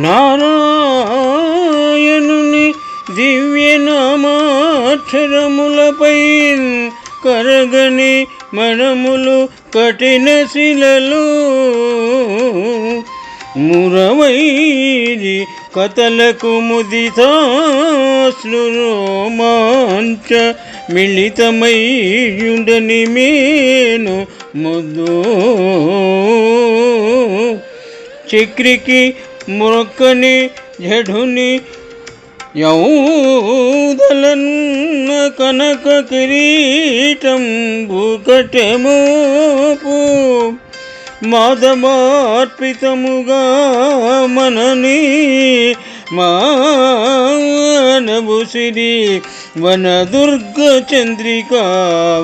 నారాయణుని దివ్యనామాక్షరములపై కరగని మనములు కఠిన శిలలు మురవైరి కథలకు ముదితాశ్రు రోమాంచ మిళితమయ్యుండని మేను ముద్దు చక్రికి మొక్కని జఢుని యౌదలన్న కనక కిరీటం భూకటమోపు మాధవార్పితముగా మనని మానవుసిరి వనదుర్గ చంద్రికా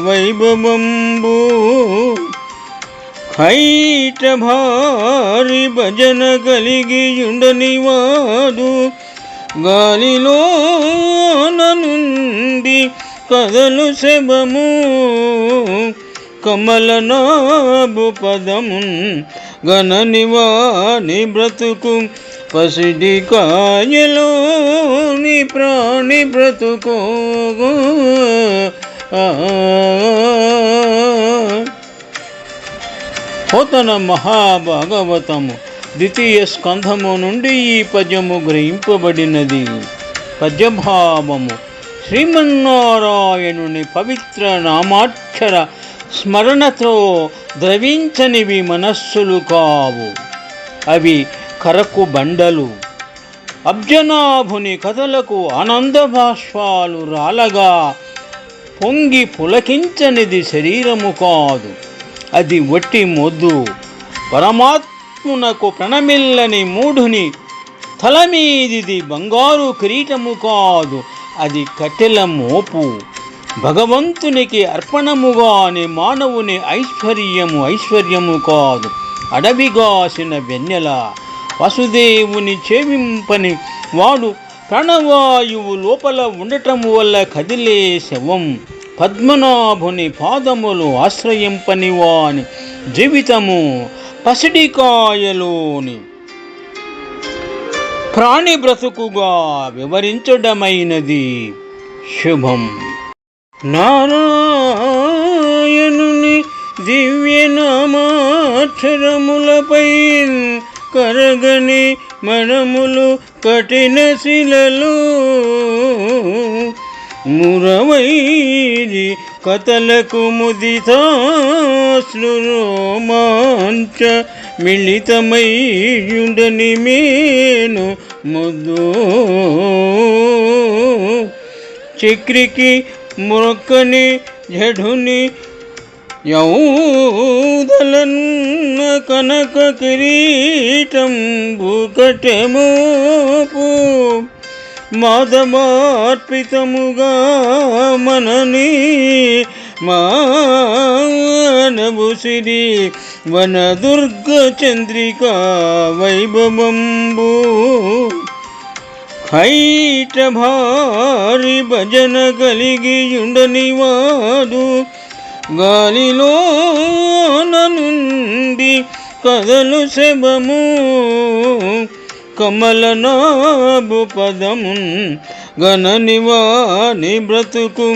వైభవంబు హైట భారీ భజన కలిగియుండని వాడు గాలిలోన నుండి కదలు శబము కమలనాభు పదమున్ గణని వాని బ్రతుకు పసిడి కాయలోని ప్రాణి బ్రతుకో పోతన మహాభాగవతము ద్వితీయ స్కంధము నుండి ఈ పద్యము గ్రహింపబడినది. పద్యభావము: శ్రీమన్నారాయణుని పవిత్ర నామాక్షర స్మరణతో ద్రవించనివి మనస్సులు కావు, అవి కరకు బండలు. అబ్జనాభుని కథలకు ఆనంద బాష్పాలు రాలగా పొంగి పులకించనిది శరీరము కాదు, అది వట్టి మొద్దు. పరమాత్మునకు ప్రణమిల్లని మూఢుని తలమీదిది బంగారు కిరీటము కాదు, అది కట్టెల మోపు. భగవంతునికి అర్పణముగాని మానవుని ఐశ్వర్యము కాదు, అడవిగాసిన వెన్నెల. వసుదేవుని చేవింపని వాడు ప్రాణవాయువు లోపల ఉండటము వల్ల కదిలే శవం. పద్మనాభుని పాదములు ఆశ్రయింపని వాని జీవితము పసిడికాయలోని ప్రాణి బ్రతుకుగా వివరించడమైనది. శుభం. నారాయణుని దివ్యనామాక్షరములపై కరగని మనములు కఠిన శిలలు మురవైరి కథలకు ముదితాశ్రు రోమాంచ మిళితమయ్యుండని మేను ముద్దు చక్రికి మొక్కని జఢుని యౌదలన్న కనక కిరీటం భూకటమోపు మాధవార్పితముగా మనని మానవుసిరి వనదుర్గ చంద్రికా వైభవంబు హైట భారీ భజన కలిగియుండని వాడు గాలిలోన నుండి కదలు శబము కమలనాభు పదమున్ గణని వాని బ్రతుకు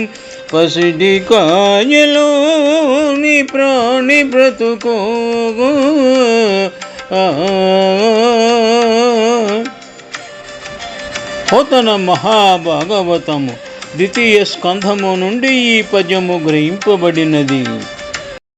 పసిడి కాయలోని ప్రాణి బ్రతుకో పోతన మహాభాగవతము ద్వితీయ స్కంధము నుండి ఈ పద్యము గ్రహింపబడినది.